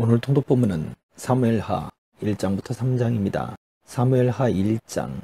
오늘 통독 본문은 사무엘하 1장부터 3장입니다. 사무엘하 1장.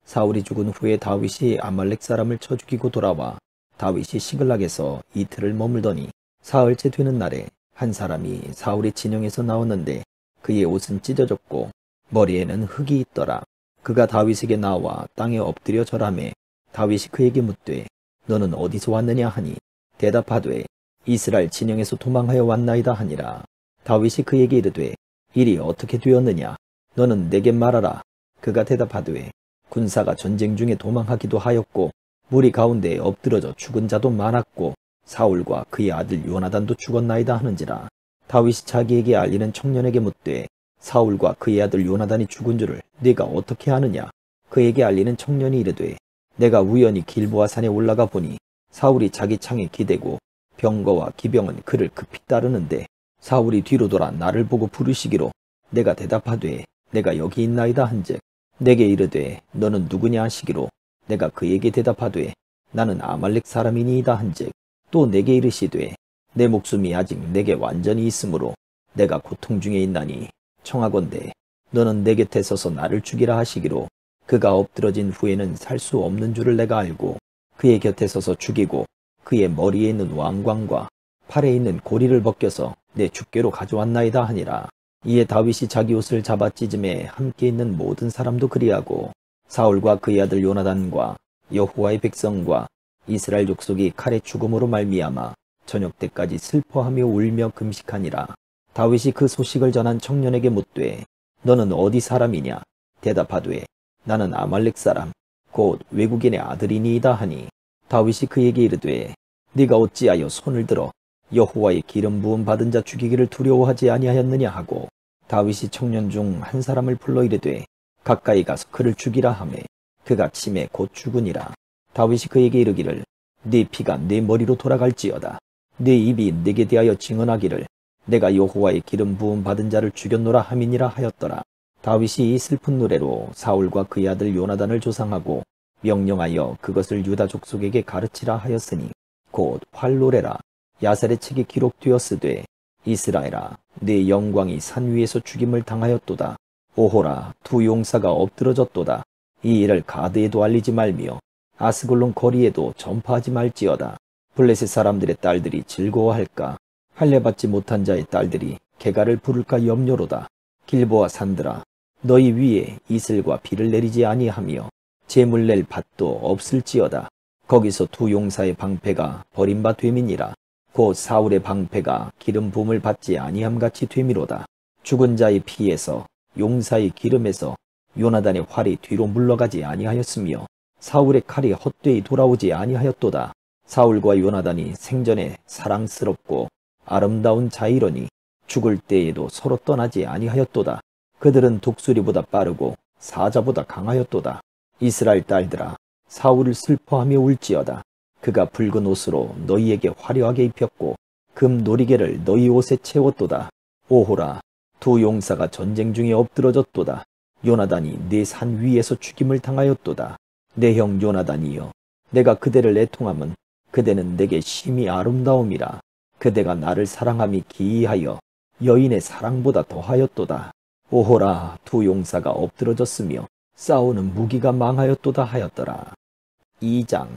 사울이 죽은 후에 다윗이 아말렉 사람을 쳐 죽이고 돌아와 다윗이 시글락에서 이틀을 머물더니 사흘째 되는 날에 한 사람이 사울의 진영에서 나왔는데 그의 옷은 찢어졌고 머리에는 흙이 있더라. 그가 다윗에게 나와 땅에 엎드려 절하매 다윗이 그에게 묻되 너는 어디서 왔느냐 하니 대답하되 이스라엘 진영에서 도망하여 왔나이다 하니라. 다윗이 그에게 이르되 일이 어떻게 되었느냐 너는 내게 말하라. 그가 대답하되 군사가 전쟁 중에 도망하기도 하였고 무리 가운데 엎드러져 죽은 자도 많았고 사울과 그의 아들 요나단도 죽었나이다 하는지라. 다윗이 자기에게 알리는 청년에게 묻되 사울과 그의 아들 요나단이 죽은 줄을 네가 어떻게 아느냐. 그에게 알리는 청년이 이르되 내가 우연히 길보아 산에 올라가 보니 사울이 자기 창에 기대고 병거와 기병은 그를 급히 따르는데 사울이 뒤로 돌아 나를 보고 부르시기로 내가 대답하되 내가 여기 있나이다 한즉 내게 이르되 너는 누구냐 하시기로 내가 그에게 대답하되 나는 아말렉 사람이니이다 한즉 또 내게 이르시되 내 목숨이 아직 내게 완전히 있으므로 내가 고통 중에 있나니 청하건대 너는 내 곁에 서서 나를 죽이라 하시기로 그가 엎드러진 후에는 살 수 없는 줄을 내가 알고 그의 곁에 서서 죽이고 그의 머리에 있는 왕관과 팔에 있는 고리를 벗겨서 내 주께로 가져왔나이다 하니라. 이에 다윗이 자기 옷을 잡아 찢음에 함께 있는 모든 사람도 그리하고 사울과 그의 아들 요나단과 여호와의 백성과 이스라엘 족속이 칼의 죽음으로 말미암아 저녁 때까지 슬퍼하며 울며 금식하니라. 다윗이 그 소식을 전한 청년에게 묻되 너는 어디 사람이냐. 대답하되 나는 아말렉 사람 곧 외국인의 아들이니이다 하니 다윗이 그에게 이르되 네가 어찌하여 손을 들어 여호와의 기름 부음 받은 자 죽이기를 두려워하지 아니하였느냐 하고 다윗이 청년 중 한 사람을 불러 이르되 가까이 가서 그를 죽이라 하매 그가 침에 곧 죽으니라. 다윗이 그에게 이르기를 네 피가 네 머리로 돌아갈지어다. 네 입이 네게 대하여 증언하기를 내가 여호와의 기름 부음 받은 자를 죽였노라 함이니라 하였더라. 다윗이 이 슬픈 노래로 사울과 그의 아들 요나단을 조상하고 명령하여 그것을 유다 족속에게 가르치라 하였으니 곧 활노래라. 야살의 책이 기록되었으되 이스라엘아 네 영광이 산 위에서 죽임을 당하였도다. 오호라 두 용사가 엎드러졌도다. 이 일을 가드에도 알리지 말며 아스글론 거리에도 전파하지 말지어다. 블레셋 사람들의 딸들이 즐거워할까. 할례받지 못한 자의 딸들이 개가를 부를까 염려로다. 길보아 산들아 너희 위에 이슬과 비를 내리지 아니하며 재물 낼 밭도 없을지어다. 거기서 두 용사의 방패가 버림바 됨이니라. 곧 사울의 방패가 기름 부음을 받지 아니함같이 됨이로다. 죽은 자의 피에서 용사의 기름에서 요나단의 활이 뒤로 물러가지 아니하였으며 사울의 칼이 헛되이 돌아오지 아니하였도다. 사울과 요나단이 생전에 사랑스럽고 아름다운 자이러니 죽을 때에도 서로 떠나지 아니하였도다. 그들은 독수리보다 빠르고 사자보다 강하였도다. 이스라엘 딸들아 사울을 슬퍼하며 울지어다. 그가 붉은 옷으로 너희에게 화려하게 입혔고 금 놀이개를 너희 옷에 채웠도다. 오호라 두 용사가 전쟁 중에 엎드러졌도다. 요나단이 네 산 위에서 죽임을 당하였도다. 내 형 요나단이여 내가 그대를 애통함은 그대는 내게 심히 아름다움이라. 그대가 나를 사랑함이 기이하여 여인의 사랑보다 더하였도다. 오호라 두 용사가 엎드러졌으며 싸우는 무기가 망하였도다 하였더라. 2장.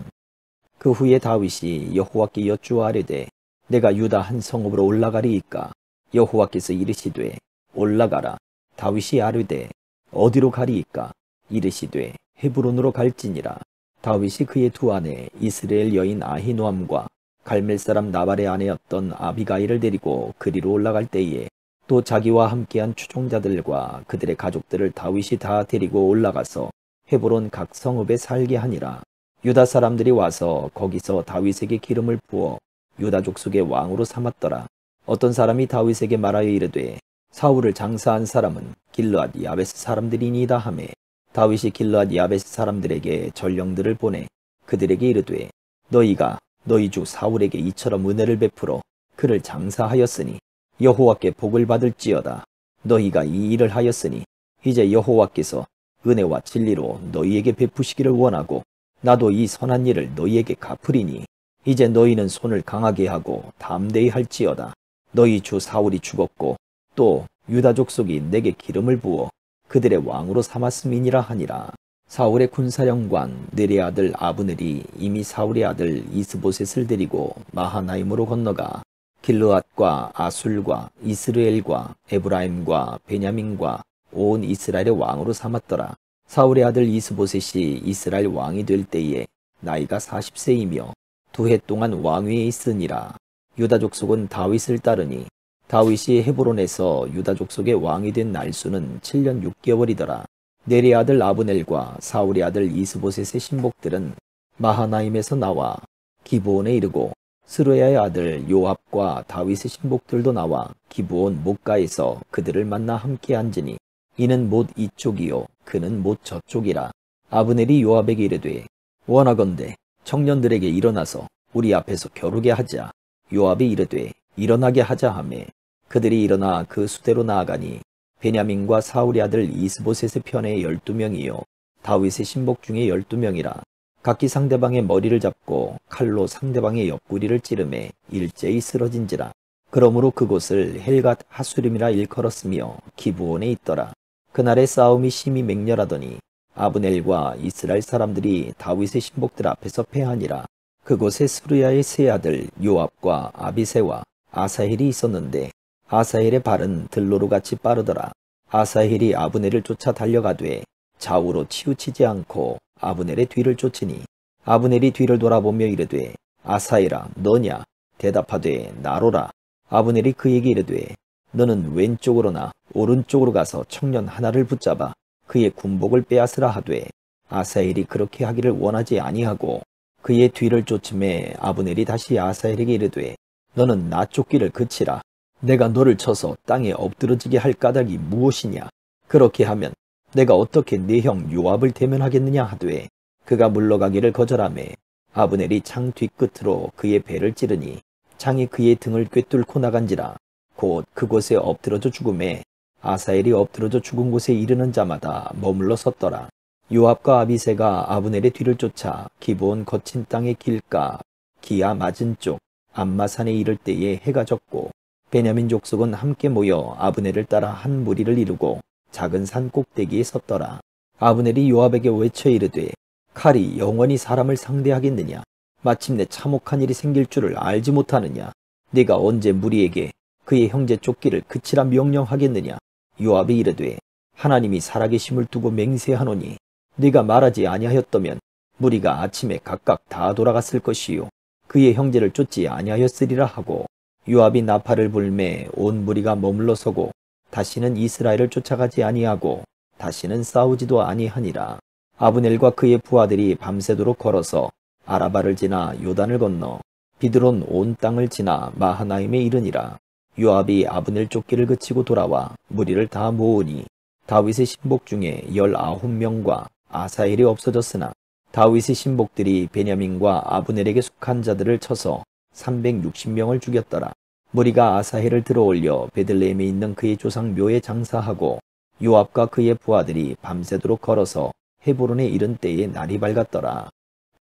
그 후에 다윗이 여호와께 여쭈아뢰되 내가 유다 한 성읍으로 올라가리이까. 여호와께서 이르시되 올라가라. 다윗이 아뢰되 어디로 가리이까. 이르시되 헤브론으로 갈지니라. 다윗이 그의 두 아내 이스라엘 여인 아히노암과 갈멜 사람 나발의 아내였던 아비가일을 데리고 그리로 올라갈 때에 또 자기와 함께한 추종자들과 그들의 가족들을 다윗이 다 데리고 올라가서 헤브론 각 성읍에 살게 하니라. 유다 사람들이 와서 거기서 다윗에게 기름을 부어 유다 족속의 왕으로 삼았더라. 어떤 사람이 다윗에게 말하여 이르되 사울을 장사한 사람은 길르앗 야베스 사람들이니이다 하매 다윗이 길르앗 야베스 사람들에게 전령들을 보내 그들에게 이르되 너희가 너희 주 사울에게 이처럼 은혜를 베풀어 그를 장사하였으니 여호와께 복을 받을지어다. 너희가 이 일을 하였으니 이제 여호와께서 은혜와 진리로 너희에게 베푸시기를 원하고 나도 이 선한 일을 너희에게 갚으리니 이제 너희는 손을 강하게 하고 담대히 할지어다. 너희 주 사울이 죽었고 또 유다 족속이 내게 기름을 부어 그들의 왕으로 삼았음이니라 하니라. 사울의 군사령관 느리의 아들 아브넬이 이미 사울의 아들 이스보셋을 데리고 마하나임으로 건너가 길르앗과 아술과 이스르엘과 에브라임과 베냐민과 온 이스라엘의 왕으로 삼았더라. 사울의 아들 이스보셋이 이스라엘 왕이 될 때에 나이가 40세이며 2해 동안 왕위에 있으니라. 유다 족속은 다윗을 따르니 다윗이 헤브론에서 유다 족속의 왕이 된 날수는 7년 6개월이더라. 네리의 아들 아브넬과 사울의 아들 이스보셋의 신복들은 마하나임에서 나와 기브온에 이르고 스루야의 아들 요압과 다윗의 신복들도 나와 기브온 목가에서 그들을 만나 함께 앉으니 이는 못 이쪽이요 그는 못 저쪽이라. 아브넬이 요압에게 이르되 원하건대 청년들에게 일어나서 우리 앞에서 겨루게 하자. 요압이 이르되 일어나게 하자 하매 그들이 일어나 그 수대로 나아가니 베냐민과 사울의 아들 이스보셋의 편에 12명이요 다윗의 신복 중에 12명이라. 각기 상대방의 머리를 잡고 칼로 상대방의 옆구리를 찌르매 일제히 쓰러진지라. 그러므로 그곳을 헬갓 하수림이라 일컬었으며 기브온에 있더라. 그날의 싸움이 심히 맹렬하더니 아브넬과 이스라엘 사람들이 다윗의 신복들 앞에서 패하니라. 그곳에 스루야의 세 아들 요압과 아비새와 아사헬이 있었는데 아사헬의 발은 들로루같이 빠르더라. 아사헬이 아브넬을 쫓아 달려가되 좌우로 치우치지 않고 아브넬의 뒤를 쫓으니 아브넬이 뒤를 돌아보며 이르되 아사헬아 너냐? 대답하되 나로라. 아브넬이 그에게 이르되 너는 왼쪽으로나 오른쪽으로 가서 청년 하나를 붙잡아 그의 군복을 빼앗으라 하되 아사헬이 그렇게 하기를 원하지 아니하고 그의 뒤를 쫓음에 아브넬이 다시 아사헬에게 이르되 너는 나 쫓기를 그치라. 내가 너를 쳐서 땅에 엎드러지게 할 까닭이 무엇이냐? 그렇게 하면 내가 어떻게 네 형 요압을 대면하겠느냐 하되 그가 물러가기를 거절하매 아브넬이 창 뒤끝으로 그의 배를 찌르니 창이 그의 등을 꿰뚫고 나간지라. 곧 그곳에 엎드러져 죽음에 아사헬이 엎드러져 죽은 곳에 이르는 자마다 머물러 섰더라. 요압과 아비새가 아브넬의 뒤를 쫓아 기브온 거친 땅의 길가 기아 맞은 쪽 암마산에 이를 때에 해가 졌고 베냐민 족속은 함께 모여 아브넬을 따라 한 무리를 이루고 작은 산 꼭대기에 섰더라. 아브넬이 요압에게 외쳐 이르되 칼이 영원히 사람을 상대하겠느냐? 마침내 참혹한 일이 생길 줄을 알지 못하느냐? 네가 언제 무리에게 그의 형제 쫓기를 그치라 명령하겠느냐? 요압이 이르되 하나님이 살아계심을 두고 맹세하노니 네가 말하지 아니하였다면 무리가 아침에 각각 다 돌아갔을 것이요 그의 형제를 쫓지 아니하였으리라 하고 요압이 나팔을 불매 온 무리가 머물러 서고 다시는 이스라엘을 쫓아가지 아니하고 다시는 싸우지도 아니하니라. 아브넬과 그의 부하들이 밤새도록 걸어서 아라바를 지나 요단을 건너 비드론 온 땅을 지나 마하나임에 이르니라. 요압이 아브넬 쫓기를 그치고 돌아와 무리를 다 모으니 다윗의 신복 중에 19명과 아사헬이 없어졌으나 다윗의 신복들이 베냐민과 아브넬에게 속한 자들을 쳐서 360명을 죽였더라. 무리가 아사헬을 들어올려 베들레헴에 있는 그의 조상 묘에 장사하고 요압과 그의 부하들이 밤새도록 걸어서 헤브론에 이른 때에 날이 밝았더라.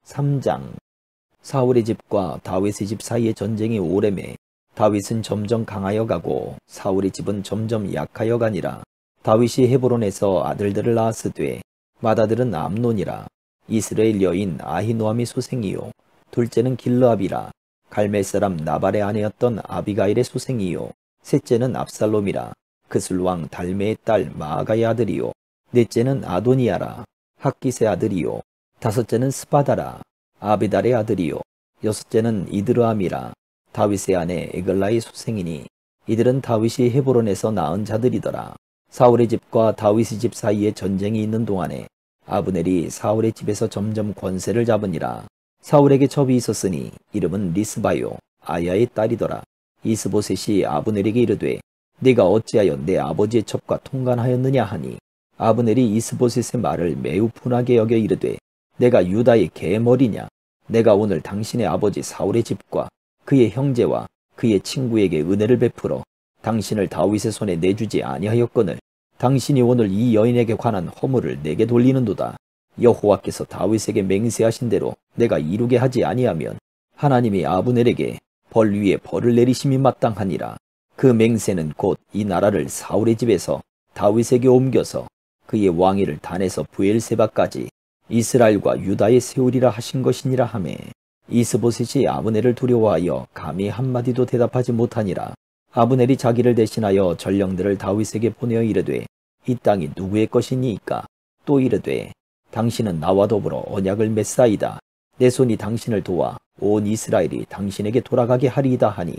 3장. 사울의 집과 다윗의 집 사이의 전쟁이 오래매 다윗은 점점 강하여 가고 사울의 집은 점점 약하여 가니라. 다윗이 헤브론에서 아들들을 낳았으되 맏아들은 암논이라. 이스라엘 여인 아히노아미 소생이요 둘째는 길르압이라. 갈멜 사람 나발의 아내였던 아비가일의 소생이요 셋째는 압살롬이라. 그술왕 달메의 딸 마아가의 아들이요 넷째는 아도니아라. 학기스의 아들이요 다섯째는 스바다라. 아비달의 아들이요 여섯째는 이드르암이라. 다윗의 아내 에글라의 소생이니 이들은 다윗이 헤브론에서 낳은 자들이더라. 사울의 집과 다윗의 집 사이에 전쟁이 있는 동안에 아브넬이 사울의 집에서 점점 권세를 잡으니라. 사울에게 첩이 있었으니 이름은 리스바요 아야의 딸이더라. 이스보셋이 아브넬에게 이르되 네가 어찌하여 내 아버지의 첩과 통간하였느냐 하니 아브넬이 이스보셋의 말을 매우 분하게 여겨 이르되 내가 유다의 개머리냐? 내가 오늘 당신의 아버지 사울의 집과 그의 형제와 그의 친구에게 은혜를 베풀어 당신을 다윗의 손에 내주지 아니하였거늘 당신이 오늘 이 여인에게 관한 허물을 내게 돌리는도다. 여호와께서 다윗에게 맹세하신 대로 내가 이루게 하지 아니하면 하나님이 아브넬에게 벌 위에 벌을 내리심이 마땅하니라. 그 맹세는 곧 이 나라를 사울의 집에서 다윗에게 옮겨서 그의 왕위를 단에서 브엘세바까지 이스라엘과 유다에 세우리라 하신 것이니라 하매 이스보셋이 아브넬을 두려워하여 감히 한마디도 대답하지 못하니라. 아브넬이 자기를 대신하여 전령들을 다윗에게 보내어 이르되 이 땅이 누구의 것이니이까? 또 이르되 당신은 나와 더불어 언약을 맺사이다. 내 손이 당신을 도와 온 이스라엘이 당신에게 돌아가게 하리이다 하니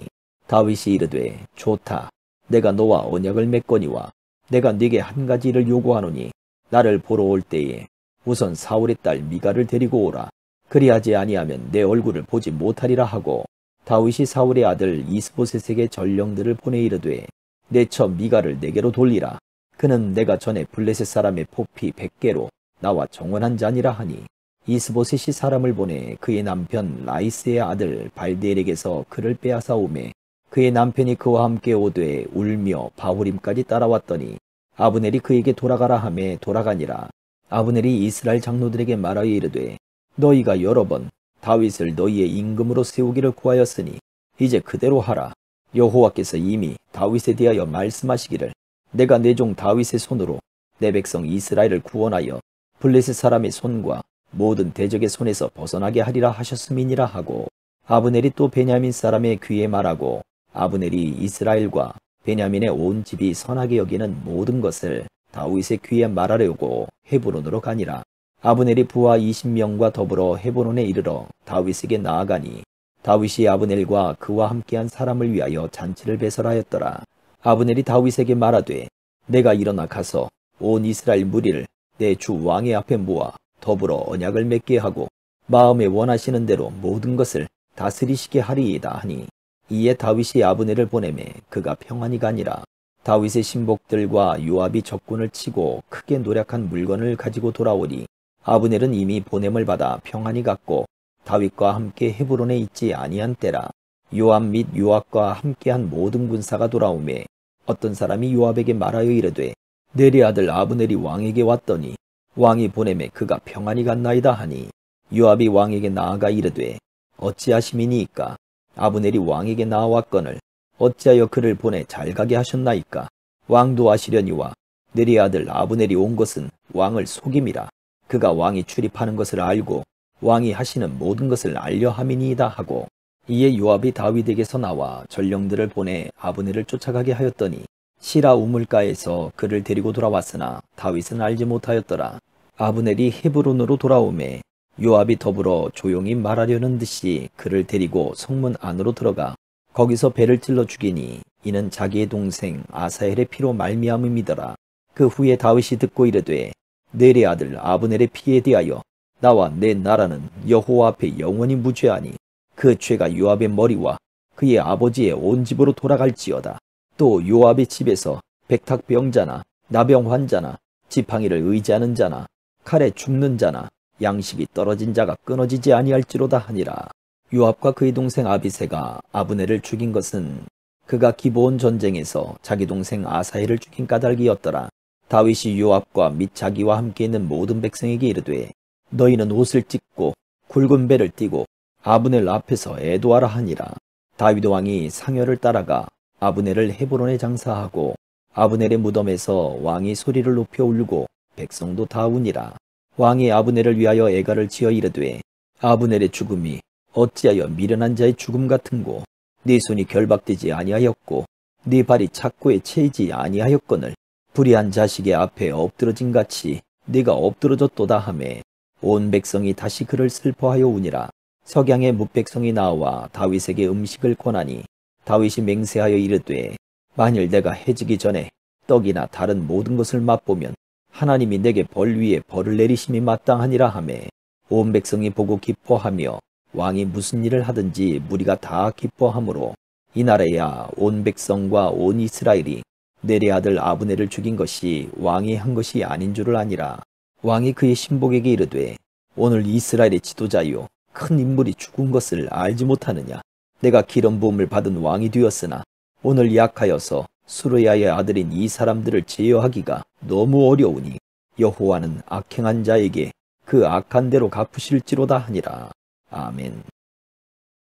다윗이 이르되 좋다. 내가 너와 언약을 맺거니와 내가 네게 한 가지 일을 요구하노니 나를 보러 올 때에 우선 사울의 딸 미가를 데리고 오라. 그리하지 아니하면 내 얼굴을 보지 못하리라 하고 다윗이 사울의 아들 이스보셋에게 전령들을 보내 이르되 내 처 미가를 내게로 돌리라. 그는 내가 전에 블레셋 사람의 포피 100개로 나와 정원한 자니라 하니 이스보셋이 사람을 보내 그의 남편 라이스의 아들 발디엘에게서 그를 빼앗아 오매 그의 남편이 그와 함께 오되 울며 바후림까지 따라왔더니 아브넬이 그에게 돌아가라 하매 돌아가니라. 아브넬이 이스라엘 장로들에게 말하여 이르되 너희가 여러 번 다윗을 너희의 임금으로 세우기를 구하였으니 이제 그대로 하라. 여호와께서 이미 다윗에 대하여 말씀하시기를 내가 내 종 다윗의 손으로 내 백성 이스라엘을 구원하여 블레셋 사람의 손과 모든 대적의 손에서 벗어나게 하리라 하셨음이니라 하고 아브넬이 또 베냐민 사람의 귀에 말하고 아브넬이 이스라엘과 베냐민의 온 집이 선하게 여기는 모든 것을 다윗의 귀에 말하려고 헤브론으로 가니라. 아브넬이 부하 20명과 더불어 헤브론에 이르러 다윗에게 나아가니 다윗이 아브넬과 그와 함께한 사람을 위하여 잔치를 배설하였더라. 아브넬이 다윗에게 말하되 내가 일어나 가서 온 이스라엘 무리를 내 주 왕의 앞에 모아 더불어 언약을 맺게 하고 마음에 원하시는 대로 모든 것을 다스리시게 하리이다 하니 이에 다윗이 아브넬을 보내매 그가 평안히 가니라. 다윗의 신복들과 요압이 적군을 치고 크게 노력한 물건을 가지고 돌아오니 아브넬은 이미 보냄을 받아 평안히 갔고 다윗과 함께 헤브론에 있지 아니한 때라. 요압 및 요압과 함께한 모든 군사가 돌아오매 어떤 사람이 요압에게 말하여 이르되 내리 아들 아브넬이 왕에게 왔더니 왕이 보내매 그가 평안히 갔나이다 하니 요압이 왕에게 나아가 이르되 어찌하심이니이까? 아브넬이 왕에게 나아왔거늘 어찌하여 그를 보내 잘 가게 하셨나이까? 왕도 아시려니와 내리 아들 아브넬이 온 것은 왕을 속임이라. 그가 왕이 출입하는 것을 알고 왕이 하시는 모든 것을 알려 함이니이다 하고 이에 요압이 다윗에게서 나와 전령들을 보내 아브넬을 쫓아가게 하였더니 시라 우물가에서 그를 데리고 돌아왔으나 다윗은 알지 못하였더라. 아브넬이 헤브론으로 돌아오매 요압이 더불어 조용히 말하려는 듯이 그를 데리고 성문 안으로 들어가 거기서 배를 찔러 죽이니 이는 자기의 동생 아사헬의 피로 말미암음이더라. 그 후에 다윗이 듣고 이르되 넬의 아들 아브넬의 피에 대하여 나와 내 나라는 여호와 앞에 영원히 무죄하니 그 죄가 요압의 머리와 그의 아버지의 온 집으로 돌아갈지어다. 또 요압의 집에서 백탁병자나 나병 환자나 지팡이를 의지하는 자나 칼에 죽는 자나 양식이 떨어진 자가 끊어지지 아니할지로다 하니라. 요압과 그의 동생 아비새가 아브넬을 죽인 것은 그가 기브온 전쟁에서 자기 동생 아사헬을 죽인 까닭이었더라. 다윗이 요압과 및 자기와 함께 있는 모든 백성에게 이르되 너희는 옷을 찢고 굵은 배를 띠고 아브넬 앞에서 애도하라 하니라. 다윗 왕이 상여를 따라가 아브넬을 헤브론에 장사하고 아브넬의 무덤에서 왕이 소리를 높여 울고 백성도 다 우니라. 왕이 아브넬을 위하여 애가를 지어 이르되 아브넬의 죽음이 어찌하여 미련한 자의 죽음 같은고 네 손이 결박되지 아니하였고 네 발이 착고에 채이지 아니하였거늘 불의한 자식의 앞에 엎드러진 같이 네가 엎드러졌도다 하매 온 백성이 다시 그를 슬퍼하여 우니라. 석양의 뭇백성이 나와 다윗에게 음식을 권하니 다윗이 맹세하여 이르되 만일 내가 해지기 전에 떡이나 다른 모든 것을 맛보면 하나님이 내게 벌 위에 벌을 내리심이 마땅하니라 하매 온 백성이 보고 기뻐하며 왕이 무슨 일을 하든지 무리가 다 기뻐하므로 이날에야 온 백성과 온 이스라엘이 넬의 아들 아브넬을 죽인 것이 왕이 한 것이 아닌 줄을 아니라. 왕이 그의 신복에게 이르되 오늘 이스라엘의 지도자요 큰 인물이 죽은 것을 알지 못하느냐. 내가 기름 부음을 받은 왕이 되었으나 오늘 약하여서 수르야의 아들인 이 사람들을 제어하기가 너무 어려우니 여호와는 악행한 자에게 그 악한 대로 갚으실지로다 하니라. 아멘.